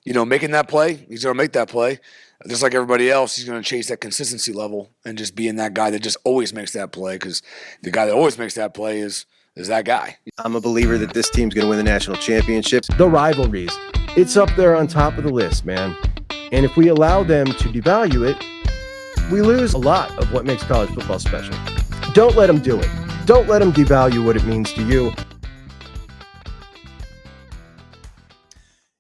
making that play. He's going to make that play. Just like everybody else, he's going to chase that consistency level and just being that guy that just always makes that play, because the guy that always makes that play is that guy. I'm a believer that this team's going to win the national championships. The rivalries, it's up there on top of the list, man. And if we allow them to devalue it, we lose a lot of what makes college football special. Don't let them do it. Don't let them devalue what it means to you.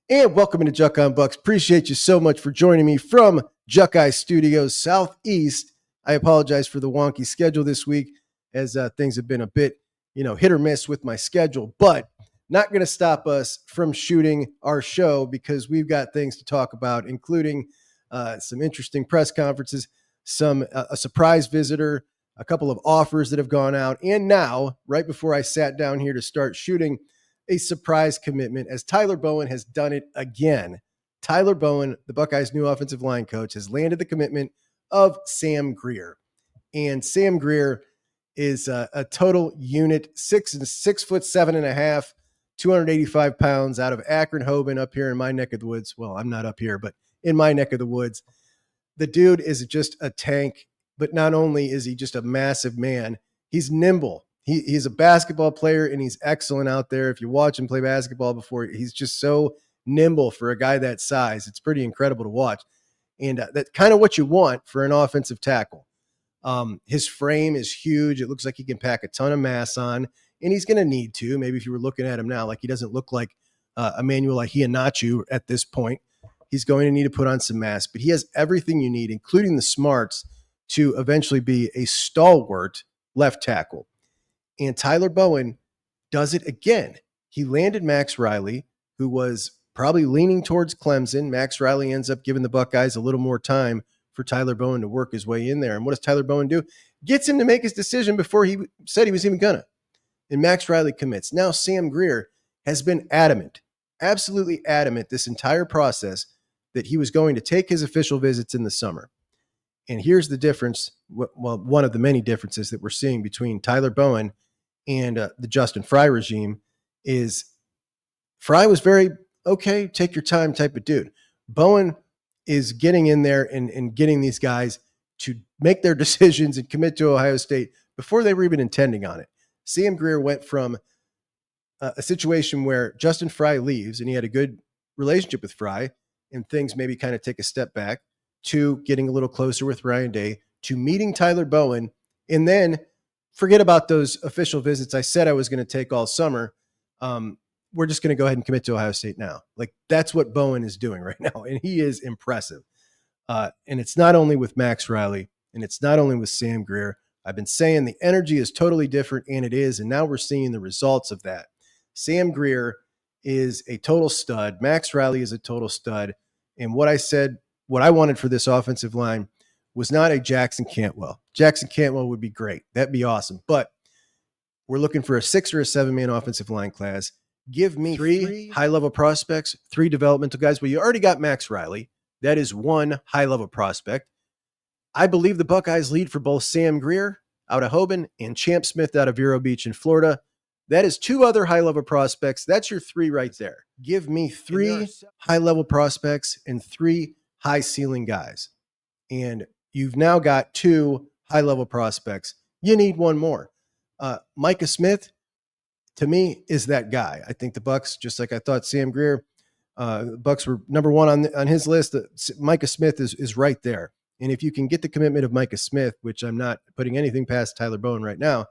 And welcome into Juck on Bucks. Appreciate you so much for joining me from Juckeye Studios Southeast. I apologize for the wonky schedule this week, as things have been a bit, hit or miss with my schedule, but not going to stop us from shooting our show, because we've got things to talk about, including some interesting press conferences, a surprise visitor, a couple of offers that have gone out, and now, right before I sat down here to start shooting, a surprise commitment, as Tyler Bowen has done it again. Tyler Bowen, the Buckeyes' new offensive line coach, has landed the commitment of Sam Greer. And Sam Greer is a total unit, 6'7.5", 285 pounds, out of Akron, Hoban, up here in my neck of the woods. Well, I'm not up here, but in my neck of the woods. The dude is just a tank, but not only is he just a massive man, he's nimble. He's a basketball player, and he's excellent out there. If you watch him play basketball before, he's just so nimble for a guy that size. It's pretty incredible to watch. And that's kind of what you want for an offensive tackle. His frame is huge. It looks like he can pack a ton of mass on, and he's going to need to. Maybe if you were looking at him now, like, he doesn't look like Emmanuel Ahianachu at this point. He's going to need to put on some mass, but he has everything you need, including the smarts, to eventually be a stalwart left tackle. And Tyler Bowen does it again. He landed Max Riley, who was probably leaning towards Clemson. Max Riley ends up giving the Buckeyes a little more time for Tyler Bowen to work his way in there. And what does Tyler Bowen do? Gets him to make his decision before he said he was even gonna. And Max Riley commits. Now Sam Greer has been adamant, absolutely adamant this entire process, that he was going to take his official visits in the summer. And here's the difference. Well, one of the many differences that we're seeing between Tyler Bowen and the Justin Fry regime is Fry was very, okay, take your time type of dude. Bowen is getting in there and getting these guys to make their decisions and commit to Ohio State before they were even intending on it. Sam Greer went from a situation where Justin Fry leaves, and he had a good relationship with Fry, and things maybe kind of take a step back, to getting a little closer with Ryan Day, to meeting Tyler Bowen, and then forget about those official visits I said I was going to take all summer. We're just going to go ahead and commit to Ohio State now. Like, that's what Bowen is doing right now, and he is impressive. And it's not only with Max Riley, and it's not only with Sam Greer. I've been saying the energy is totally different, and it is, and now we're seeing the results of that. Sam Greer is a total stud. Max Riley is a total stud. And what I wanted for this offensive line was not a Jackson Cantwell. Jackson Cantwell would be great. That'd be awesome. But we're looking for a 6 or a 7-man offensive line class. Give me three high-level prospects, 3 developmental guys. Well, you already got Max Riley. That is 1 high-level prospect. I believe the Buckeyes lead for both Sam Greer out of Hoban and Champ Smith out of Vero Beach in Florida. That is 2 other high-level prospects. That's your 3 right there. Give me 3 high-level prospects and 3 high-ceiling guys. And you've now got 2 high-level prospects. You need 1 more. Micah Smith, to me, is that guy. I think the Bucks, just like I thought Sam Greer, the Bucks were number 1 on his list. Micah Smith is right there. And if you can get the commitment of Micah Smith, which I'm not putting anything past Tyler Bowen right now,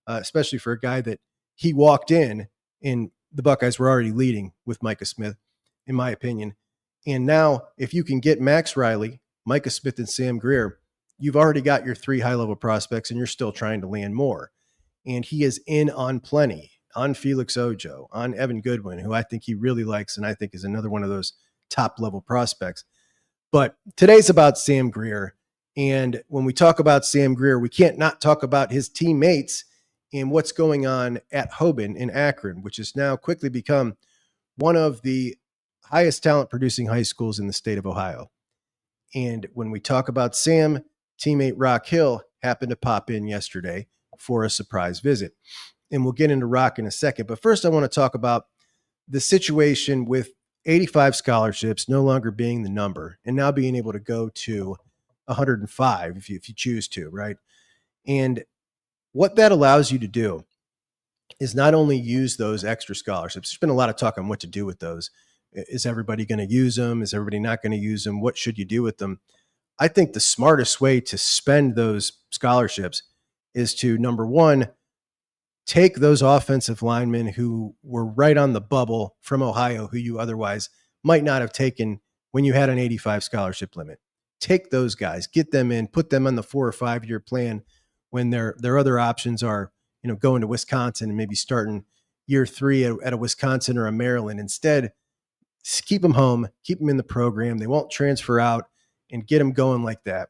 especially for a guy that he walked in, and the Buckeyes were already leading with Micah Smith, in my opinion. And now, if you can get Max Riley, Micah Smith, and Sam Greer, you've already got your 3 high-level prospects, and you're still trying to land more. And he is in on plenty, on Felix Ojo, on Evan Goodwin, who I think he really likes, and I think is another one of those top-level prospects. But today's about Sam Greer. And when we talk about Sam Greer, we can't not talk about his teammates and what's going on at Hoban in Akron, which has now quickly become one of the highest talent producing high schools in the state of Ohio. And when we talk about Sam, teammate Rock Hill happened to pop in yesterday for a surprise visit. And we'll get into Rock in a second. But first, I want to talk about the situation with 85 scholarships no longer being the number and now being able to go to 105 if you choose to, right? And what that allows you to do is not only use those extra scholarships. There's been a lot of talk on what to do with those. Is everybody going to use them? Is everybody not going to use them? What should you do with them? I think the smartest way to spend those scholarships is to, number one, take those offensive linemen who were right on the bubble from Ohio, who you otherwise might not have taken when you had an 85 scholarship limit. Take those guys, get them in, put them on the 4 or 5 year plan when their other options are, going to Wisconsin and maybe starting year 3 at a Wisconsin or a Maryland. Instead, keep them home, keep them in the program. They won't transfer out, and get them going like that.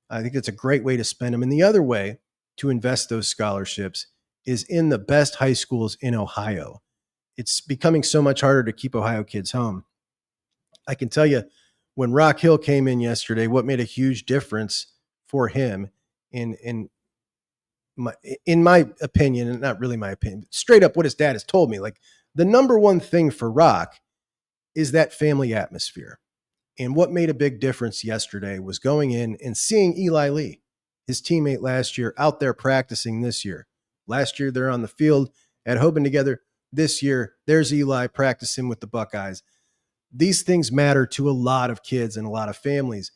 I think that's a great way to spend them. And the other way to invest those scholarships is in the best high schools in Ohio. It's becoming so much harder to keep Ohio kids home. I can tell you, when Rock Hill came in yesterday, what made a huge difference for him in my opinion, and not really my opinion, straight up what his dad has told me, like the number one thing for Rock is that family atmosphere. And what made a big difference yesterday was going in and seeing Eli Lee, his teammate last year, out there practicing this year. Last year, they're on the field at Hoban together. This year, there's Eli practicing with the Buckeyes. These things matter to a lot of kids and a lot of families.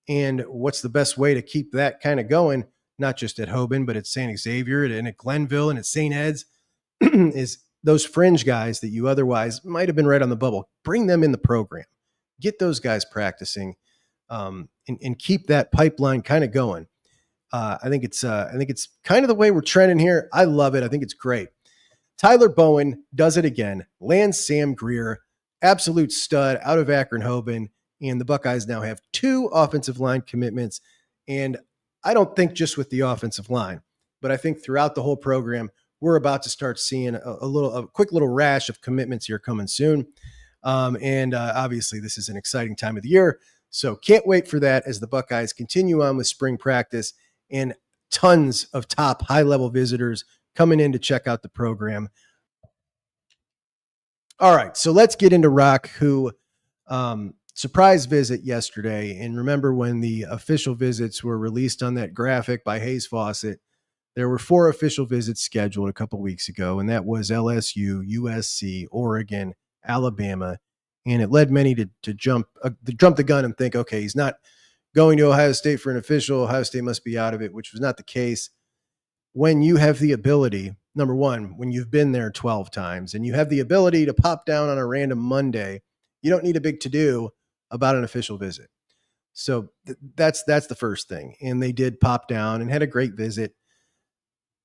And what's the best way to keep that kind of going, not just at Hoban, but at St. Xavier and at Glenville and at St. Ed's, is those fringe guys that you otherwise might have been right on the bubble. Bring them in the program. Get those guys practicing, and keep that pipeline kind of going. I think it's kind of the way we're trending here. I love it. I think it's great. Tyler Bowen does it again. Lands Sam Greer, absolute stud out of Akron Hoban, and the Buckeyes now have 2 offensive line commitments. And I don't think just with the offensive line, but I think throughout the whole program, we're about to start seeing a quick little rash of commitments here coming soon. And obviously, this is an exciting time of the year. So can't wait for that as the Buckeyes continue on with spring practice and tons of top high-level visitors coming in to check out the program. All right, so let's get into Rock, who surprise visit yesterday. And remember when the official visits were released on that graphic by Hayes Fawcett, there were 4 official visits scheduled a couple weeks ago, and that was LSU, USC, Oregon, Alabama, and it led many to jump the gun and think, okay, he's not going to Ohio State for an official. Ohio State must be out of it, which was not the case. When you have the ability, number one, when you've been there 12 times and you have the ability to pop down on a random Monday, you don't need a big to-do about an official visit. So that's the first thing. And they did pop down and had a great visit.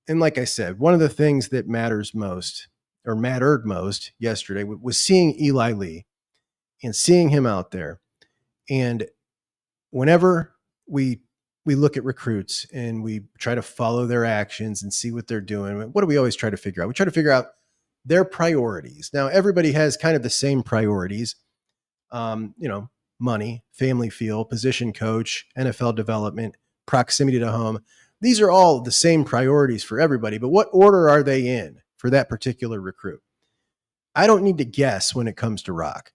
And like I said, one of the things that mattered most yesterday was seeing Eli Lee and seeing him out there. And whenever we look at recruits and we try to follow their actions and see what they're doing, what do we always try to figure out? We try to figure out their priorities. Now, everybody has kind of the same priorities, money, family feel, position coach, NFL development, proximity to home. These are all the same priorities for everybody, but what order are they in for that particular recruit? I don't need to guess when it comes to Rock.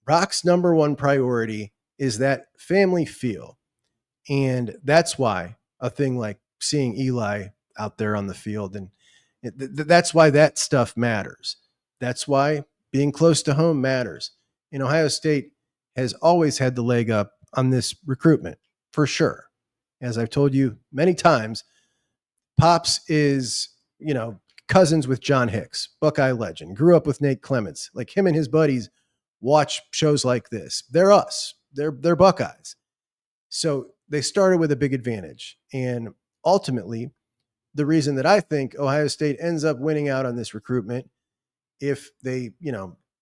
Rock's number one priority is that family feel. And that's why a thing like seeing Eli out there on the field, and that's why that stuff matters. That's why being close to home matters. And Ohio State has always had the leg up on this recruitment, for sure. As I've told you many times, Pops is, cousins with John Hicks, Buckeye legend, grew up with Nate Clements. Like him and his buddies watch shows like this. They're us. They're Buckeyes. So they started with a big advantage. And ultimately, the reason that I think Ohio State ends up winning out on this recruitment, if they,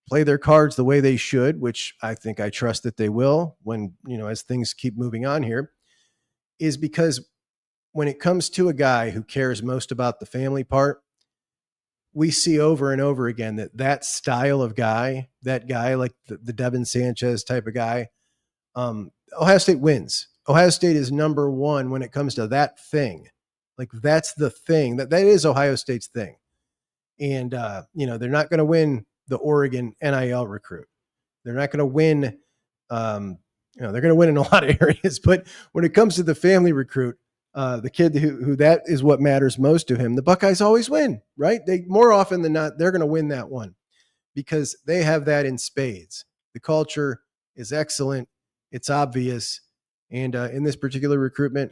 play their cards the way they should, which I think I trust that they will when, as things keep moving on here, is because when it comes to a guy who cares most about the family part, we see over and over again that style of guy, that guy like the Devin Sanchez type of guy, Ohio State wins. Ohio State is number one when it comes to that thing. Like that's the thing that is Ohio State's thing. And, they're not going to win the Oregon NIL recruit. They're not going to win. They're going to win in a lot of areas, but when it comes to the family recruit, the kid who that is what matters most to him, the Buckeyes always win, right? They more often than not, they're going to win that one because they have that in spades. The culture is excellent. It's obvious. And in this particular recruitment,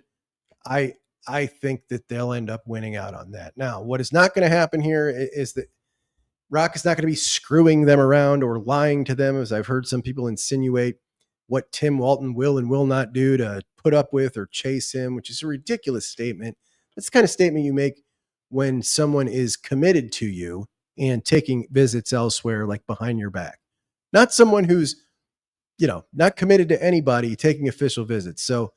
I think that they'll end up winning out on that. Now, what is not going to happen here is that Rock is not going to be screwing them around or lying to them, as I've heard some people insinuate what Tim Walton will and will not do to put up with or chase him, which is a ridiculous statement. That's the kind of statement you make when someone is committed to you and taking visits elsewhere, like behind your back. Not someone who's, not committed to anybody taking official visits. So,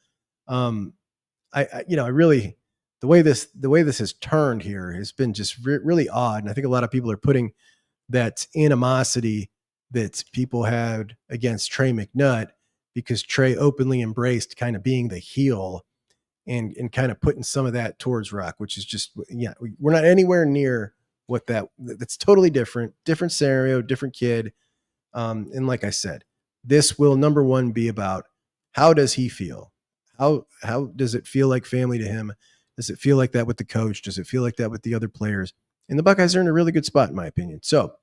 I really, the way this has turned here has been just really odd. And I think a lot of people are putting that animosity that people had against Trey McNutt because Trey openly embraced kind of being the heel and kind of putting some of that towards Rock, which is just, we're not anywhere near what that's totally different scenario, different kid. And like I said, this will, number one, be about how does he feel? How does it feel like family to him? Does it feel like that with the coach? Does it feel like that with the other players? And the Buckeyes are in a really good spot, in my opinion. So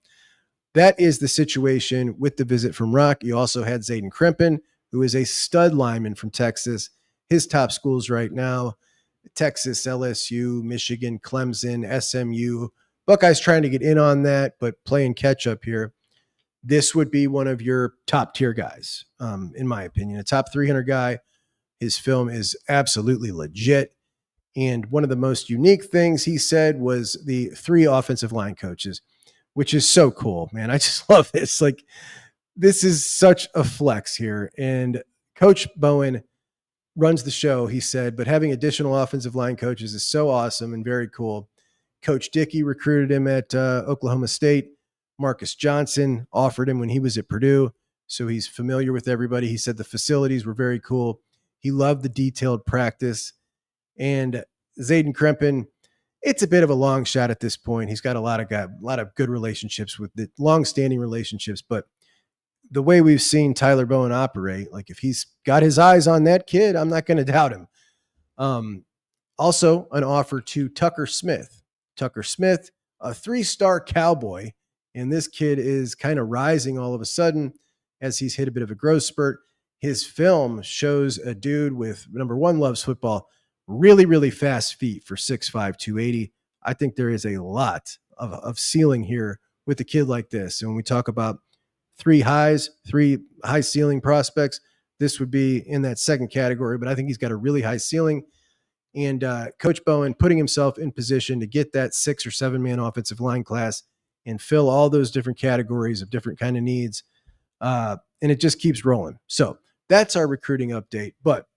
that is the situation with the visit from Rock. You also had Zayden Krempin, who is a stud lineman from Texas. His top schools right now, Texas, LSU, Michigan, Clemson, SMU. Buckeyes trying to get in on that, but playing catch up here. This would be one of your top tier guys, in my opinion, a top 300 guy. His film is absolutely legit. And one of the most unique things he said was the 3 offensive line coaches, which is so cool, man. I just love this. Like, this is such a flex here. And Coach Bowen runs the show, he said, but having additional offensive line coaches is so awesome and very cool. Coach Dickey recruited him at Oklahoma State. Marcus Johnson offered him when he was at Purdue. So he's familiar with everybody. He said the facilities were very cool. He loved the detailed practice. And Zayden Krempin, it's a bit of a long shot at this point. He's got a lot of good relationships with the long-standing relationships. But the way we've seen Tyler Bowen operate, like if he's got his eyes on that kid, I'm not going to doubt him. Also, an offer to Tucker Smith. Tucker Smith, a 3-star Cowboy, and this kid is kind of rising all of a sudden as he's hit a bit of a growth spurt. His film shows a dude with, number one, loves football, really, really fast feet for 6'5", 280. I think there is a lot of ceiling here with a kid like this. And when we talk about 3 high ceiling prospects, this would be in that second category, but I think he's got a really high ceiling. And Coach Bowen putting himself in position to get that 6 or 7 man offensive line class and fill all those different categories of different kind of needs. And it just keeps rolling. So that's our recruiting update. But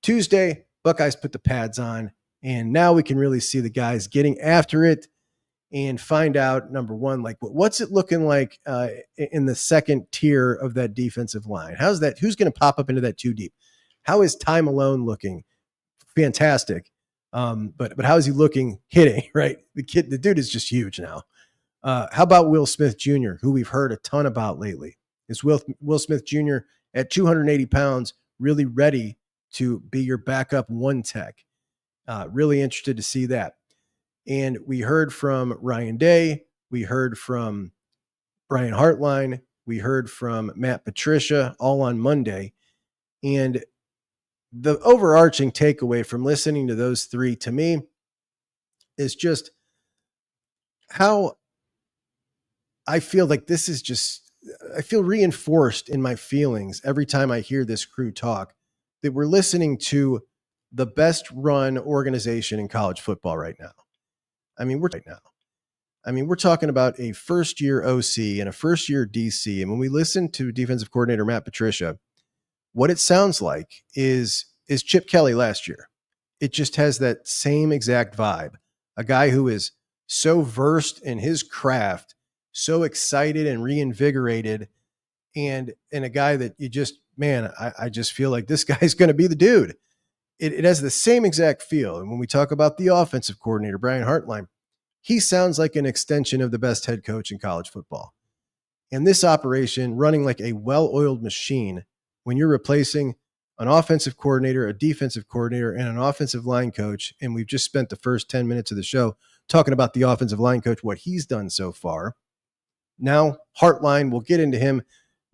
Tuesday, Buckeyes put the pads on, and now we can really see the guys getting after it and find out, number one, like what's it looking like in the second tier of that defensive line? How's that? Who's going to pop up into that 2 deep? How is Ty Malone looking? Fantastic. But how is he looking hitting, right? The dude is just huge now. How about Will Smith Jr., who we've heard a ton about lately? Is Will Smith Jr. at 280 pounds really ready to be your backup 1 tech? Really interested to see that. And we heard from Ryan Day. We heard from Brian Hartline. We heard from Matt Patricia all on Monday. And the overarching takeaway from listening to those 3 to me is just how I feel like this is just, I feel reinforced in my feelings every time I hear this crew talk that we're listening to the best run organization in college football right now. We're talking about a first-year OC and a first-year DC. And when we listen to defensive coordinator Matt Patricia, what it sounds like is Chip Kelly last year. It just has that same exact vibe. A guy who is so versed in his craft, so excited and reinvigorated, and a guy that you just, man, I just feel like this guy's going to be the dude. It has the same exact feel. And when we talk about the offensive coordinator, Brian Hartline, he sounds like an extension of the best head coach in college football. And this operation running like a well-oiled machine when you're replacing an offensive coordinator, a defensive coordinator, and an offensive line coach. And we've just spent the first 10 minutes of the show talking about the offensive line coach, what he's done so far. Now, Hartline, we'll get into him.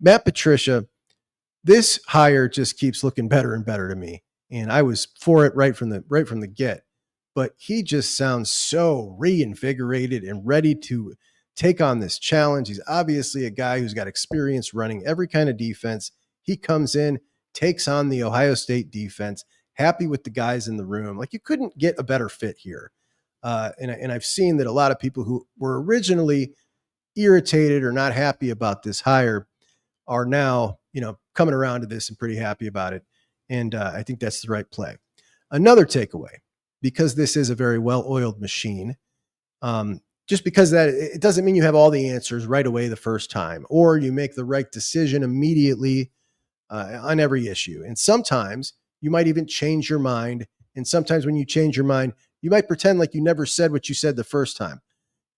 Matt Patricia, this hire just keeps looking better and better to me. And I was for it right from the get. But he just sounds so reinvigorated and ready to take on this challenge. He's obviously a guy who's got experience running every kind of defense. He comes in, takes on the Ohio State defense, happy with the guys in the room. Like, you couldn't get a better fit here. And I've seen that a lot of people who were originally irritated or not happy about this hire are now, coming around to this and pretty happy about it. And I think that's the right play. Another takeaway, because this is a very well-oiled machine, just because that it doesn't mean you have all the answers right away the first time, or you make the right decision immediately on every issue. And sometimes you might even change your mind. And sometimes when you change your mind, you might pretend like you never said what you said the first time.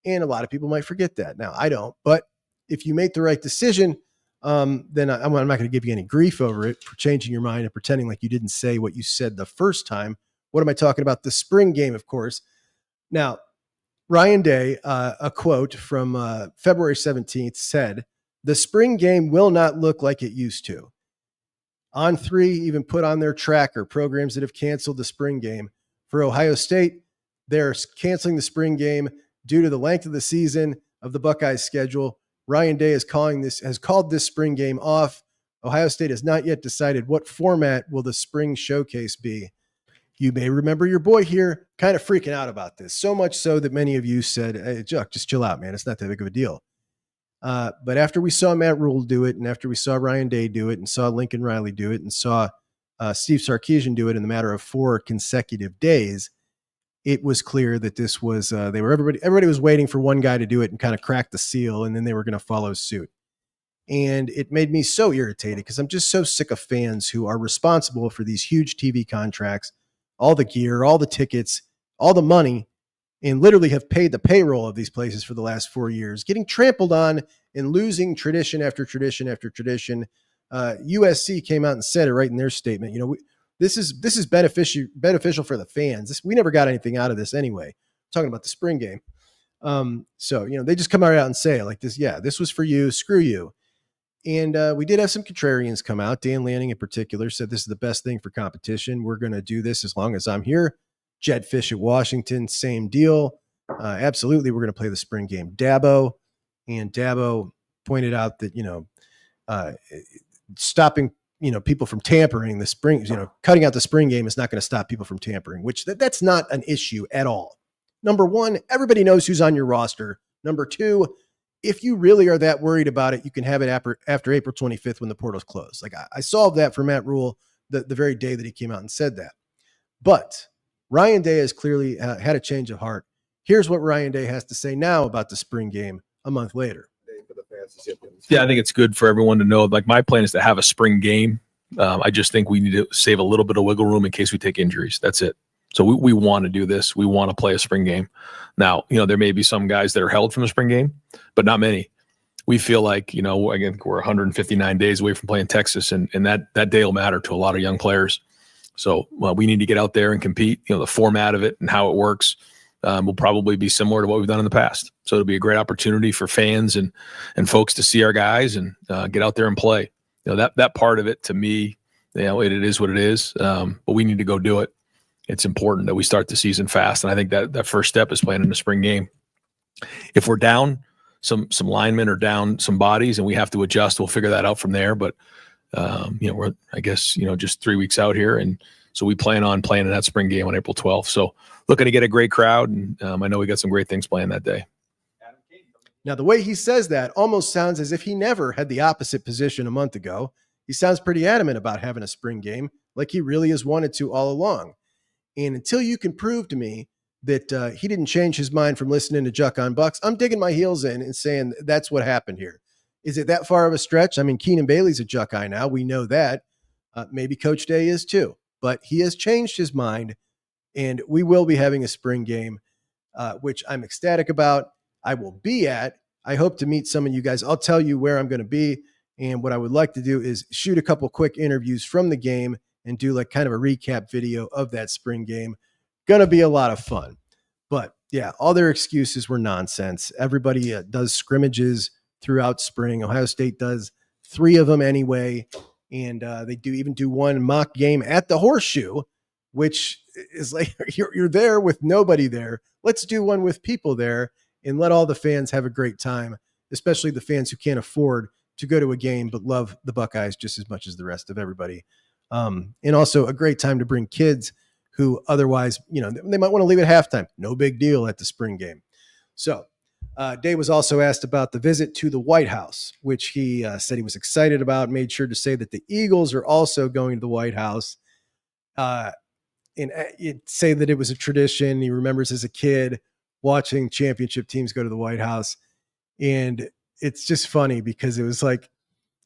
And a lot of people might forget that. Now, I don't. But if you make the right decision, then I'm not going to give you any grief over it for changing your mind and pretending like you didn't say what you said the first time. What am I talking about? The spring game, of course. Now, Ryan Day, a quote from February 17th said, "The spring game will not look like it used to." On3 even put on their tracker programs that have canceled the spring game. For Ohio State, they're canceling the spring game due to the length of the season of the Buckeyes schedule. Ryan Day has called this spring game off. Ohio State has not yet decided what format will the spring showcase be. You may remember your boy here kind of freaking out about this, so much so that many of you said, "Hey, Juck, just chill out, man. It's not that big of a deal." But after we saw Matt Rule do it, and after we saw Ryan Day do it, and saw Lincoln Riley do it, and saw Steve Sarkisian do it in the matter of 4 consecutive days, it was clear that this was everybody was waiting for one guy to do it and kind of crack the seal, and then they were going to follow suit. And it made me so irritated because I'm just so sick of fans who are responsible for these huge TV contracts, all the gear, all the tickets, all the money, and literally have paid the payroll of these places for the last 4 years, getting trampled on and losing tradition after tradition after tradition. USC came out and said it right in their statement. This is beneficial for the fans. We never got anything out of this anyway. I'm talking about the spring game. So they just come out and say it like this. Yeah, this was for you. Screw you. And we did have some contrarians come out. Dan Lanning in particular said this is the best thing for competition. We're going to do this as long as I'm here. Jed Fish at Washington, same deal. Absolutely, we're going to play the spring game. Dabo pointed out that stopping people from tampering the spring, cutting out the spring game is not going to stop people from tampering, which that's not an issue at all. Number one, everybody knows who's on your roster. Number two, if you really are that worried about it, you can have it after April 25th when the portal's closed. Like I solved that for Matt Rule the very day that he came out and said that. But Ryan Day has clearly had a change of heart. Here's what Ryan Day has to say now about the spring game a month later. Yeah, I think it's good for everyone to know. Like, my plan is to have a spring game. I just think we need to save a little bit of wiggle room in case we take injuries. That's it. So we want to do this. We want to play a spring game. Now, there may be some guys that are held from the spring game, but not many. We feel like, again, we're 159 days away from playing Texas, and that day will matter to a lot of young players. So we need to get out there and compete. The format of it and how it works will probably be similar to what we've done in the past. So it'll be a great opportunity for fans and folks to see our guys and get out there and play. That part of it, to me, it is what it is. But we need to go do it. It's important that we start the season fast. And I think that first step is playing in the spring game. If we're down some linemen or down some bodies and we have to adjust, we'll figure that out from there. But, we're, I guess, just 3 weeks out here. And so we plan on playing in that spring game on April 12th. So looking to get a great crowd. And I know we got some great things playing that day. Now, the way he says that almost sounds as if he never had the opposite position a month ago. He sounds pretty adamant about having a spring game, like he really has wanted to all along. And until you can prove to me that he didn't change his mind from listening to Juck on Bucks, I'm digging my heels in and saying that's what happened here. Is it that far of a stretch? I mean, Keenan Bailey's a Juckeye now. We know that. Maybe Coach Day is too. But he has changed his mind, and we will be having a spring game, which I'm ecstatic about. I will be at. I hope to meet some of you guys. I'll tell you where I'm going to be. And what I would like to do is shoot a couple quick interviews from the game and do like kind of a recap video of that spring game. Going to be a lot of fun. But yeah, all their excuses were nonsense. Everybody does scrimmages throughout spring. Ohio State does 3 of them anyway. And they do one mock game at the Horseshoe, which is like, you're there with nobody there. Let's do one with people there and let all the fans have a great time, especially the fans who can't afford to go to a game but love the Buckeyes just as much as the rest of everybody. And also a great time to bring kids who otherwise, they might want to leave at halftime. No big deal at the spring game. So Day was also asked about the visit to the White House, which he said he was excited about, made sure to say that the Eagles are also going to the White House. And say that it was a tradition. He remembers as a kid watching championship teams go to the White House. And it's just funny because it was like,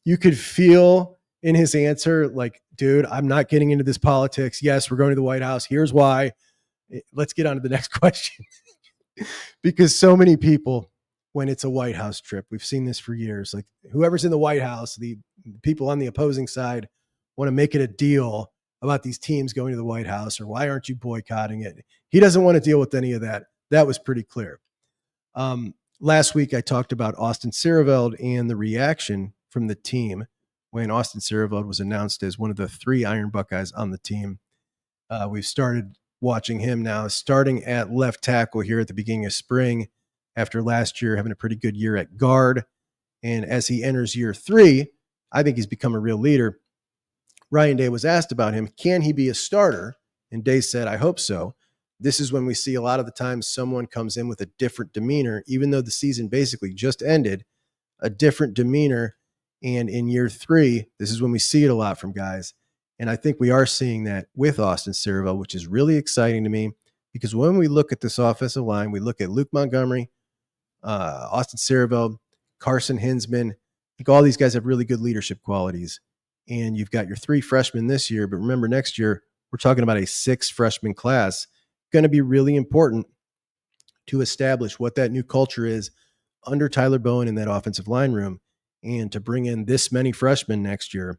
you could feel in his answer, like, dude, I'm not getting into this politics. Yes, we're going to the White House. Here's why. Let's get on to the next question. Because so many people, when it's a White House trip, we've seen this for years, like whoever's in the White House, the people on the opposing side want to make it a deal about these teams going to the White House, or why aren't you boycotting it? He doesn't want to deal with any of that. That was pretty clear. Last week, I talked about Austin Sierreveld and the reaction from the team when Austin Sierreveld was announced as one of the 3 Iron Buckeyes on the team. We've started watching him now, starting at left tackle here at the beginning of spring after last year having a pretty good year at guard. And as he enters year 3, I think he's become a real leader. Ryan Day was asked about him. Can he be a starter? And Day said, I hope so. This is when we see a lot of the times someone comes in with a different demeanor, even though the season basically just ended, a different demeanor. And in year 3, this is when we see it a lot from guys. And I think we are seeing that with Austin Sierreveld, which is really exciting to me, because when we look at this offensive line, we look at Luke Montgomery, Austin Sierreveld, Carson Hinsman. I think all these guys have really good leadership qualities. And you've got your 3 freshmen this year, but remember next year, we're talking about a 6 freshman class. Going to be really important to establish what that new culture is under Tyler Bowen in that offensive line room, and to bring in this many freshmen next year.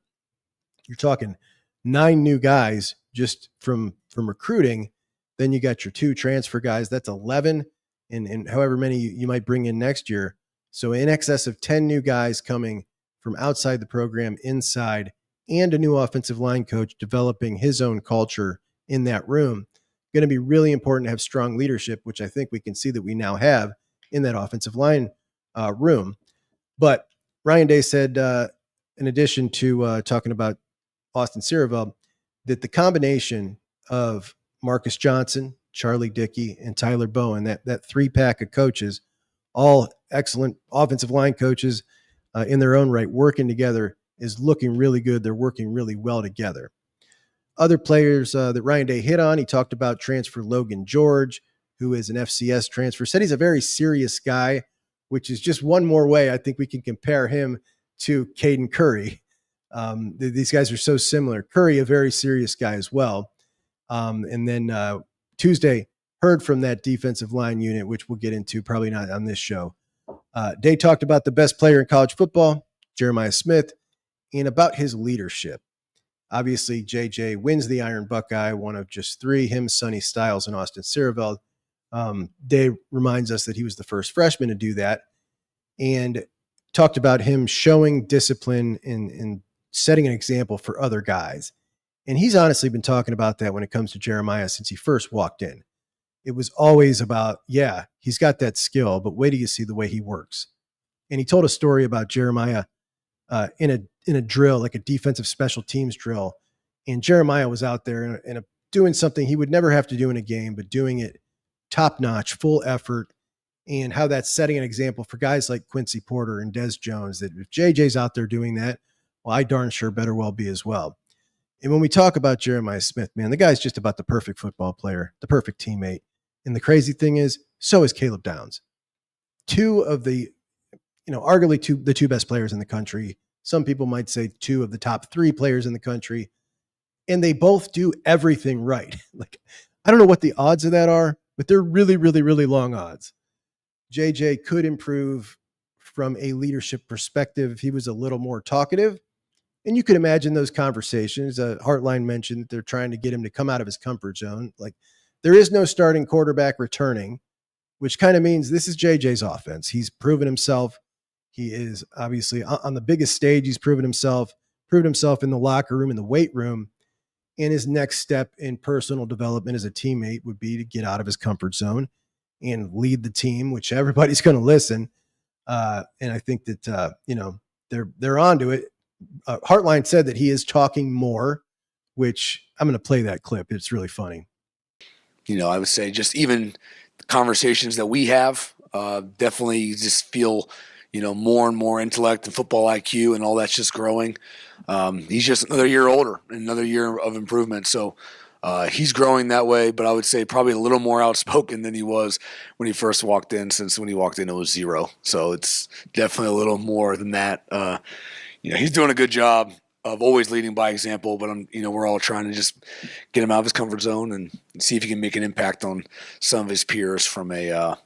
You're talking 9 new guys just from recruiting. Then you got your 2 transfer guys. That's 11, and however many you might bring in next year. So in excess of 10 new guys coming from outside the program, inside, and a new offensive line coach developing his own culture in that room. Going to be really important to have strong leadership, which I think we can see that we now have in that offensive line room. But Ryan Day said, in addition to talking about Austin Sierreveld, that the combination of Marcus Johnson, Charlie Dickey, and Tyler Bowen, that 3-pack of coaches, all excellent offensive line coaches in their own right, working together, is looking really good. They're working really well together. Other players that Ryan Day hit on, he talked about transfer Logan George, who is an FCS transfer, said he's a very serious guy, which is just one more way I think we can compare him to Caden Curry. These guys are so similar. Curry, a very serious guy as well. And then Tuesday, heard from that defensive line unit, which we'll get into, probably not on this show. Day talked about the best player in college football, Jeremiah Smith, and about his leadership. Obviously, JJ wins the Iron Buckeye, one of just 3, him, Sonny Styles, and Austin Sierreveld. Day reminds us that he was the first freshman to do that, and talked about him showing discipline and setting an example for other guys. And he's honestly been talking about that when it comes to Jeremiah since he first walked in. It was always about, yeah, he's got that skill, but wait till you see the way he works. And he told a story about Jeremiah in a drill, like a defensive special teams drill. And Jeremiah was out there doing something he would never have to do in a game, but doing it top notch, full effort, and how that's setting an example for guys like Quincy Porter and Des Jones, that if JJ's out there doing that, well, I darn sure better well be as well. And when we talk about Jeremiah Smith, man, the guy's just about the perfect football player, the perfect teammate. And the crazy thing is, so is Caleb Downs. 2 of the, arguably the 2 best players in the country. Some people might say 2 of the top 3 players in the country. And they both do everything right. Like, I don't know what the odds of that are, but they're really, really, really long odds. JJ could improve from a leadership perspective if he was a little more talkative. And you could imagine those conversations. Hartline mentioned that they're trying to get him to come out of his comfort zone. Like, there is no starting quarterback returning, which kind of means this is JJ's offense. He's proven himself. He is obviously on the biggest stage. He's proven himself in the locker room, in the weight room. And his next step in personal development as a teammate would be to get out of his comfort zone and lead the team, which everybody's going to listen. And I think that, they're onto it. Hartline said that he is talking more, which I'm going to play that clip. It's really funny. I would say just even the conversations that we have definitely just feel, more and more intellect and football IQ and all that's just growing. He's just another year older, another year of improvement. So he's growing that way, but I would say probably a little more outspoken than he was when he first walked in, since when he walked in it was 0. So it's definitely a little more than that. He's doing a good job of always leading by example, but we're all trying to just get him out of his comfort zone and see if he can make an impact on some of his peers from a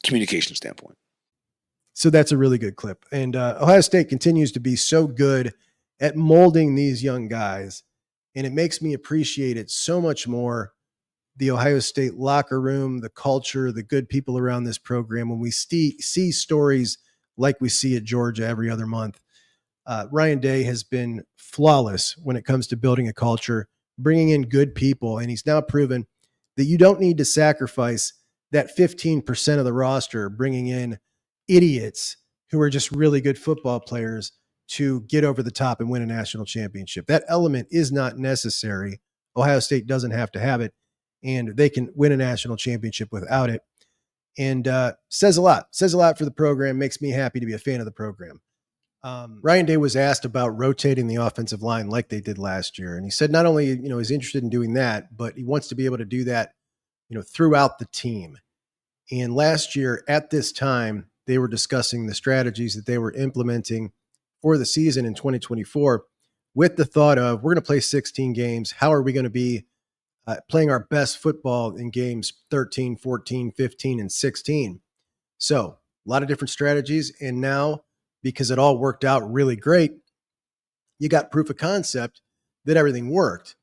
communication standpoint. So that's a really good clip. And Ohio State continues to be so good at molding these young guys, and it makes me appreciate it so much more. The Ohio State locker room, the culture, the good people around this program, when we see stories like we see at Georgia every other month. Ryan Day has been flawless when it comes to building a culture, bringing in good people, and he's now proven that you don't need to sacrifice that 15% of the roster, bringing in idiots who are just really good football players to get over the top and win a national championship. That element is not necessary. Ohio State doesn't have to have it, and they can win a national championship without it. And says a lot for the program, makes me happy to be a fan of the program. Ryan Day was asked about rotating the offensive line like they did last year. And he said not only, he's interested in doing that, but he wants to be able to do that, throughout the team. And last year at this time, they were discussing the strategies that they were implementing for the season in 2024 with the thought of, we're going to play 16 games. How are we going to be playing our best football in games 13, 14, 15, and 16? So a lot of different strategies. And now, because it all worked out really great, you got proof of concept that everything worked.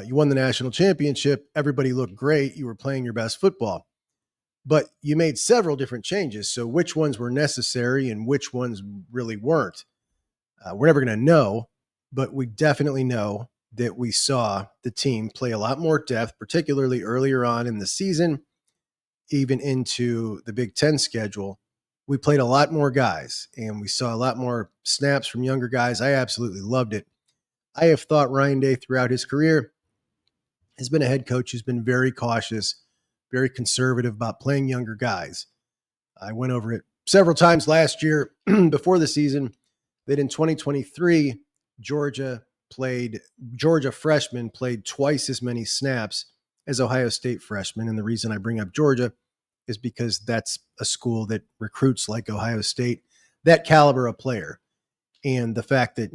You won the national championship. Everybody looked great. You were playing your best football. But you made several different changes. So which ones were necessary and which ones really weren't? We're never going to know, but we definitely know that we saw the team play a lot more depth, particularly earlier on in the season, even into the Big Ten schedule. We played a lot more guys, and we saw a lot more snaps from younger guys. I absolutely loved it. I have thought Ryan Day throughout his career has been a head coach who's been very cautious, very conservative about playing younger guys. I went over it several times last year before the season that in 2023, Georgia freshmen played twice as many snaps as Ohio State freshmen. And the reason I bring up Georgia is because that's a school that recruits like Ohio State, that caliber of player. And the fact that,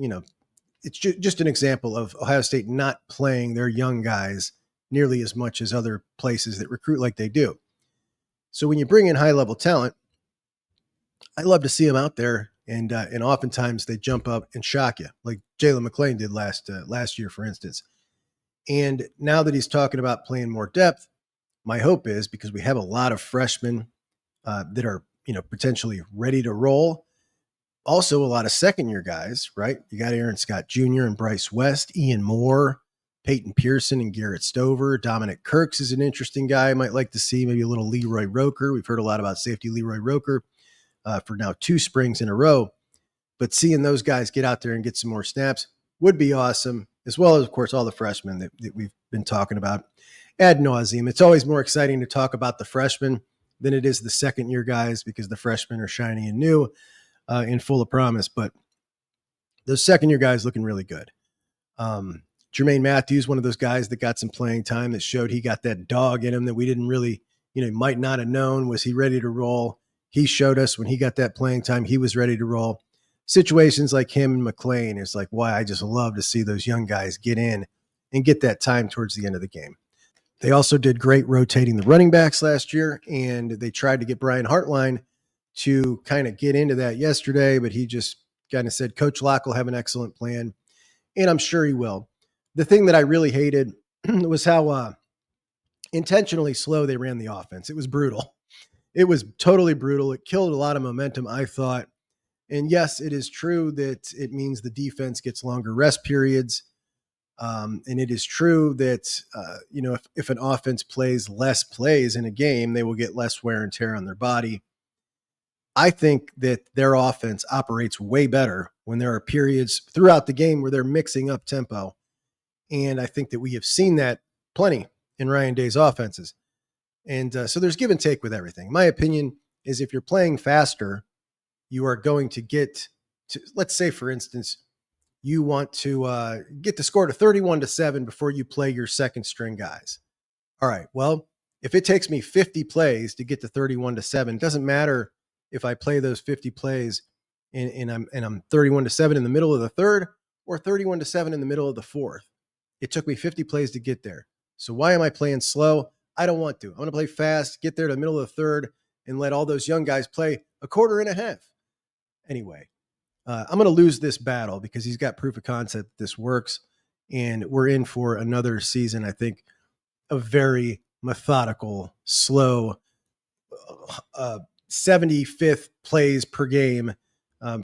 it's just an example of Ohio State not playing their young guys nearly as much as other places that recruit like they do. So when you bring in high-level talent, I love to see them out there, and oftentimes they jump up and shock you, like Jalen McClain did last year, for instance. And now that he's talking about playing more depth, my hope is, because we have a lot of freshmen that are, potentially ready to roll. Also, a lot of second-year guys, right? You got Aaron Scott Jr. and Bryce West, Ian Moore, Peyton Pearson and Garrett Stover. Dominic Kirks is an interesting guy I might like to see, maybe a little Leroy Roker. We've heard a lot about safety Leroy Roker for now 2 springs in a row. But seeing those guys get out there and get some more snaps would be awesome, as well as, of course, all the freshmen that we've been talking about ad nauseum. It's always more exciting to talk about the freshmen than it is the second-year guys, because the freshmen are shiny and new and full of promise. But those second-year guys looking really good. Jermaine Matthews, one of those guys that got some playing time, that showed he got that dog in him that we didn't really, might not have known. Was he ready to roll? He showed us when he got that playing time, he was ready to roll. Situations like him and McClain is like why I just love to see those young guys get in and get that time towards the end of the game. They also did great rotating the running backs last year, and they tried to get Brian Hartline to kind of get into that yesterday, but he just kind of said Coach Locke will have an excellent plan, and I'm sure he will. The thing that I really hated was how intentionally slow they ran the offense. It was brutal. It was totally brutal. It killed a lot of momentum, I thought. And yes, it is true that it means the defense gets longer rest periods. And it is true that, if an offense plays less plays in a game, they will get less wear and tear on their body. I think that their offense operates way better when there are periods throughout the game where they're mixing up tempo. And I think that we have seen that plenty in Ryan Day's offenses. And so there's give and take with everything. My opinion is if you're playing faster, you are going to get to, let's say, for instance, you want to get the score to 31-7 before you play your second string guys. All right, well, if it takes me 50 plays to get to 31-7, it doesn't matter if I play those 50 plays and I'm 31-7 in the middle of the third or 31-7 in the middle of the fourth. It took me 50 plays to get there. So why am I playing slow? I don't want to. I want to play fast, get there to the middle of the third, and let all those young guys play a quarter and a half. Anyway, I'm going to lose this battle because he's got proof of concept that this works, and we're in for another season, I think, of very methodical, slow, 75th plays per game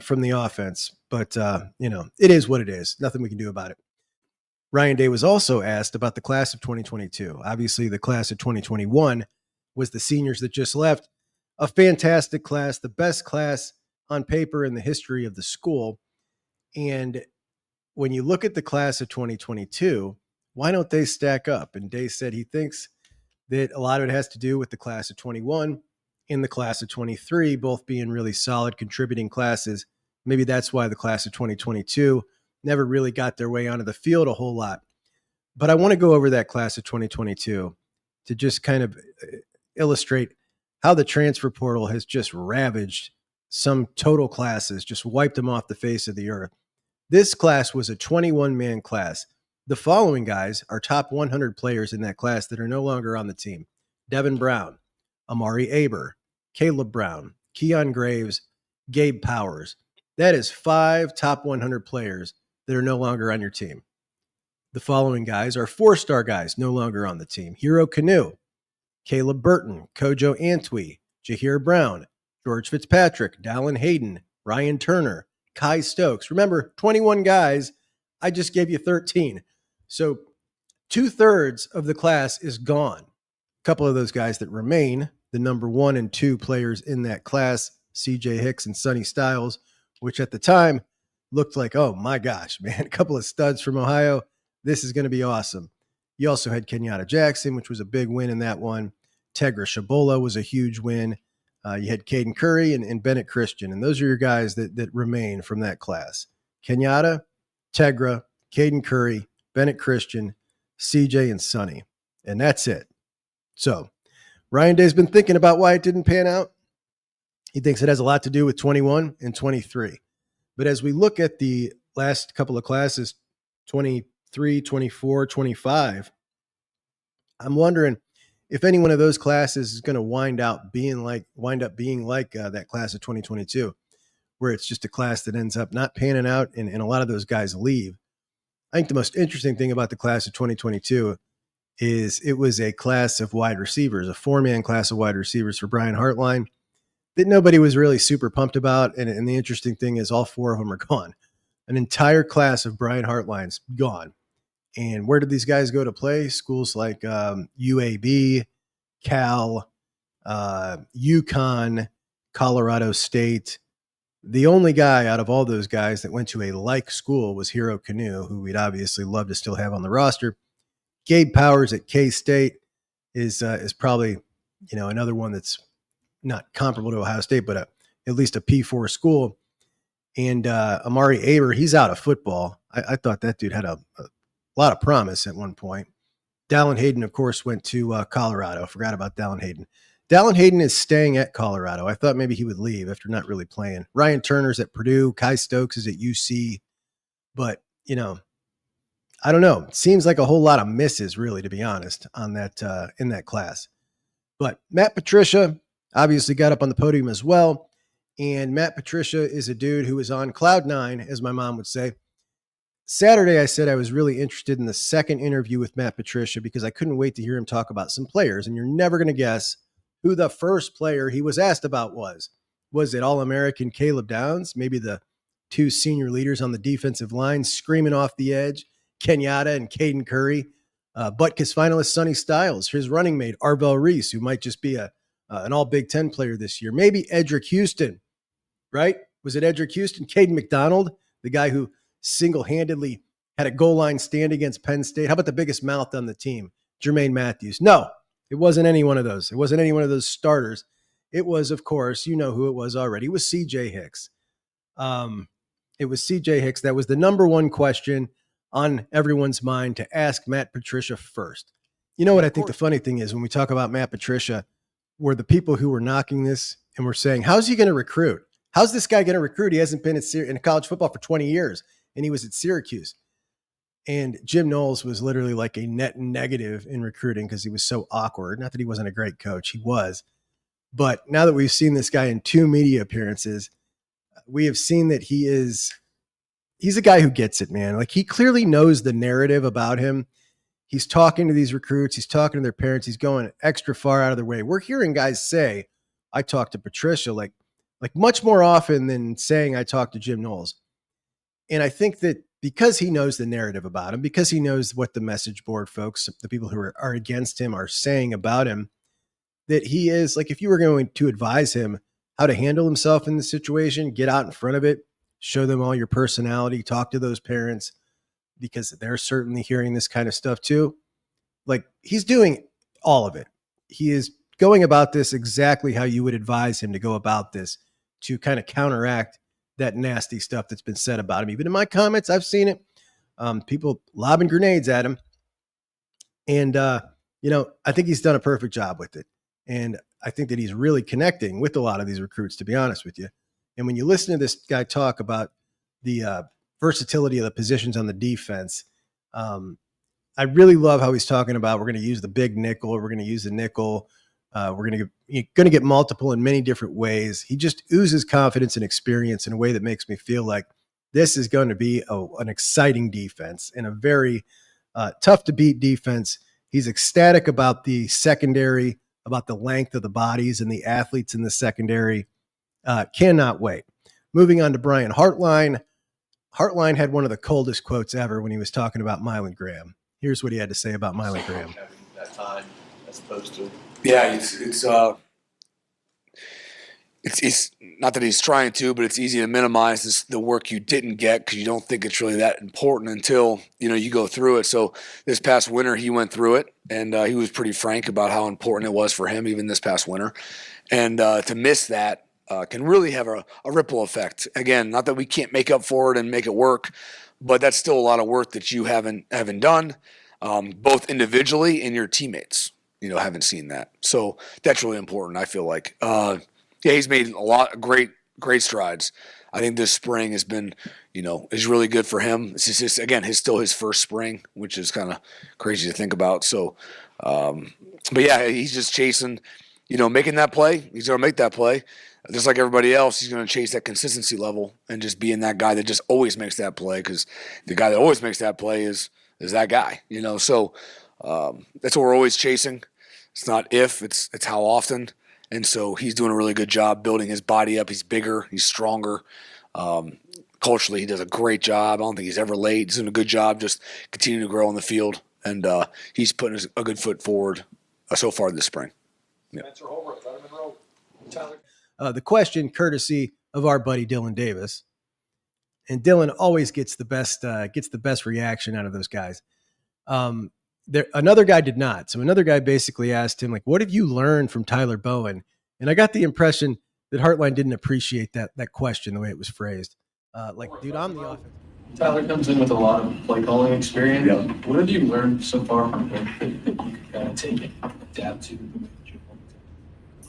from the offense. But, it is what it is. Nothing we can do about it. Ryan Day was also asked about the class of 2022. Obviously, the class of 2021 was the seniors that just left. A fantastic class, the best class on paper in the history of the school. And when you look at the class of 2022, why don't they stack up? And Day said he thinks that a lot of it has to do with the class of 21 and the class of 23, both being really solid contributing classes. Maybe that's why the class of 2022 never really got their way onto the field a whole lot. But I want to go over that class of 2022 to just kind of illustrate how the transfer portal has just ravaged some total classes, just wiped them off the face of the earth. This class was a 21-man class. The following guys are top 100 players in that class that are no longer on the team: Devin Brown, Amari Aber, Caleb Brown, Keon Graves, Gabe Powers. That is 5 top 100 players that are no longer on your team. The following guys are 4-star guys no longer on the team: Hero Canoe, Caleb Burton, Kojo Antwi, Jahir Brown, George Fitzpatrick, Dallin Hayden, Ryan Turner, Kai Stokes. Remember, 21 guys. I just gave you 13. So 2/3 of the class is gone. A couple of those guys that remain, the number 1 and 2 players in that class, CJ Hicks and Sonny Styles, which at the time looked like, oh my gosh, man, a couple of studs from Ohio. This is going to be awesome. You also had Kenyatta Jackson, which was a big win in that one. Tegra Shabola was a huge win. You had Caden Curry and Bennett Christian, and those are your guys that remain from that class. Kenyatta, Tegra, Caden Curry, Bennett Christian, CJ, and Sonny. And that's it. So Ryan Day's been thinking about why it didn't pan out. He thinks it has a lot to do with 21 and 23. But as we look at the last couple of classes, 23, 24, 25, I'm wondering if any one of those classes is going to wind up being like that class of 2022, where it's just a class that ends up not panning out and a lot of those guys leave. I think the most interesting thing about the class of 2022 is it was a class of wide receivers, a 4-man class of wide receivers for Brian Hartline that nobody was really super pumped about. And the interesting thing is all 4 of them are gone. An entire class of Brian Hartline's gone. And where did these guys go to play? Schools like UAB, Cal, UConn, Colorado State. The only guy out of all those guys that went to a like school was Hero Canoe, who we'd obviously love to still have on the roster. Gabe Powers at K-State is probably, another one that's not comparable to Ohio State, but at least a P4 school. And Amari Aber, he's out of football. I thought that dude had a lot of promise at one point. Dallin Hayden, of course, went to Colorado. Forgot about Dallin Hayden. Dallin Hayden is staying at Colorado. I thought maybe he would leave after not really playing. Ryan Turner's at Purdue. Kai Stokes is at UC. But, I don't know. It seems like a whole lot of misses, really, to be honest, on that in that class. But Matt Patricia obviously got up on the podium as well. And Matt Patricia is a dude who is on cloud nine, as my mom would say. Saturday, I said I was really interested in the second interview with Matt Patricia because I couldn't wait to hear him talk about some players. And you're never going to guess who the first player he was asked about was. Was it All-American Caleb Downs? Maybe the two senior leaders on the defensive line screaming off the edge, Kenyatta and Caden Curry. Butkus finalist Sonny Styles, his running mate, Arvell Reese, who might just be an all Big Ten player this year. Maybe Edric Houston, right? Was it Edric Houston? Caden McDonald, the guy who single-handedly had a goal line stand against Penn State. How about the biggest mouth on the team, Jermaine Matthews? No, it wasn't any one of those. It wasn't any one of those starters. It was, of course, you know who it was already. It was C.J. Hicks. It was C.J. Hicks. That was the number one question on everyone's mind to ask Matt Patricia first. You know what I think the funny thing is when we talk about Matt Patricia, were the people who were knocking this and were saying, how's he going to recruit? How's this guy going to recruit? He hasn't been in college football for 20 years, and he was at Syracuse. And Jim Knowles was literally like a net negative in recruiting because he was so awkward. Not that he wasn't a great coach. He was. But now that we've seen this guy in 2 media appearances, we have seen that he's a guy who gets it, man. Like, he clearly knows the narrative about him. He's talking to these recruits. He's talking to their parents. He's going extra far out of their way. We're hearing guys say, I talked to Patricia, like much more often than saying I talked to Jim Knowles. And I think that because he knows the narrative about him, because he knows what the message board folks, the people who are against him, are saying about him, that he is, like, if you were going to advise him how to handle himself in the situation, get out in front of it, show them all your personality, talk to those parents, because they're certainly hearing this kind of stuff too. Like, he's doing all of it. He is going about this exactly how you would advise him to go about this to kind of counteract that nasty stuff that's been said about him. Even in my comments, I've seen it. People lobbing grenades at him. And, I think he's done a perfect job with it. And I think that he's really connecting with a lot of these recruits, to be honest with you. And when you listen to this guy talk about the versatility of the positions on the defense, I really love how he's talking about, we're going to use the big nickel, we're going to use the nickel, we're going to get multiple in many different ways. He just oozes confidence and experience in a way that makes me feel like this is going to be an exciting defense and a very tough to beat defense. He's ecstatic about the secondary, about the length of the bodies and the athletes in the secondary. Cannot wait. Moving on to Brian Hartline. Hartline had one of the coldest quotes ever when he was talking about Mylan Graham. Here's what he had to say about Mylan Graham. That time as opposed to. Yeah, it's not that he's trying to, but it's easy to minimize the work you didn't get because you don't think it's really that important until you go through it. So this past winter he went through it, and he was pretty frank about how important it was for him even this past winter, and to miss that can really have a ripple effect. Again, not that we can't make up for it and make it work, but that's still a lot of work that you haven't done, both individually and your teammates. Haven't seen that. So that's really important, I feel like. Yeah, he's made a lot of great strides. I think this spring has been, is really good for him. It's just again, still his first spring, which is kind of crazy to think about. So, but yeah, he's just chasing, making that play. He's going to make that play. Just like everybody else, he's going to chase that consistency level and just being that guy that just always makes that play, because the guy that always makes that play is that guy, So that's what we're always chasing. It's not if, it's how often. And so he's doing a really good job building his body up. He's bigger. He's stronger. Culturally, he does a great job. I don't think he's ever late. He's doing a good job just continuing to grow on the field. And he's putting a good foot forward so far this spring. Yeah. The question, courtesy of our buddy Dylan Davis. And Dylan always gets the best reaction out of those guys. Another guy did not. So another guy basically asked him, like, what have you learned from Tyler Bowen? And I got the impression that Hartline didn't appreciate that question, the way it was phrased. Dude, I'm the offense. Tyler comes in with a lot of play calling experience. Yep. What have you learned so far from him that you can kind of take and adapt to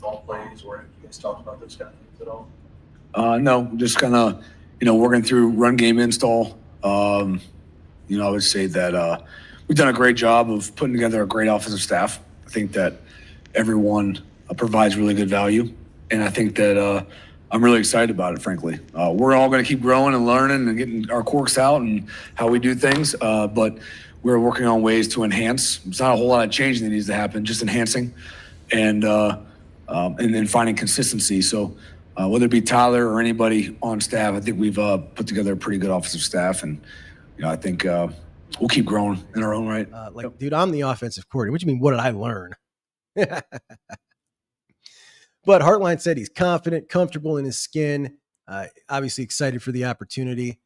all plays, or you guys talked about those kind of things at all? No, just kind of, working through run game install. I would say that we've done a great job of putting together a great offensive staff. I think that everyone provides really good value. And I think that I'm really excited about it, frankly. We're all going to keep growing and learning and getting our quirks out and how we do things, but we're working on ways to enhance. It's not a whole lot of change that needs to happen, just enhancing and then finding consistency. So whether it be Tyler or anybody on staff, I think we've put together a pretty good offensive staff, and I think we'll keep growing in our own right. Dude, I'm the offensive coordinator. What do you mean? What did I learn? But Hartline said he's confident, comfortable in his skin, obviously excited for the opportunity.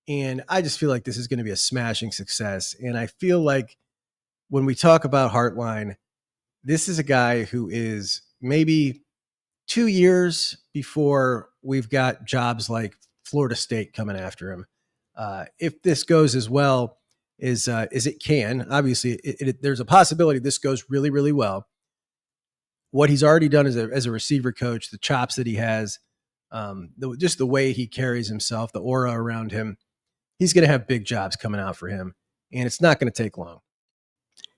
And I just feel like this is going to be a smashing success. And I feel like when we talk about Hartline, this is a guy who is maybe 2 years before we've got jobs like Florida State coming after him. If this goes as well as it can, obviously there's a possibility this goes really, really well. What he's already done as a receiver coach, the chops that he has, just the way he carries himself, the aura around him, he's going to have big jobs coming out for him, and it's not going to take long.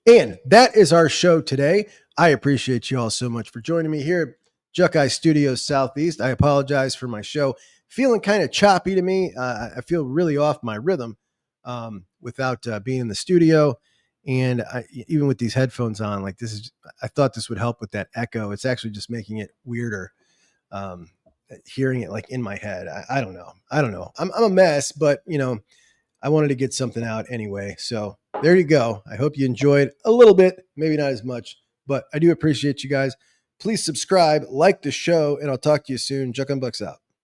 And that is our show today. I appreciate you all so much for joining me here at Juckeye Studios Southeast. I apologize for my show feeling kind of choppy to me. I feel really off my rhythm without being in the studio. And even with these headphones on, like I thought this would help with that echo. It's actually just making it weirder, hearing it like in my head. I don't know. I'm a mess, but I wanted to get something out anyway. So there you go. I hope you enjoyed a little bit, maybe not as much, but I do appreciate you guys. Please subscribe, like the show, and I'll talk to you soon. Juck and Bucks out.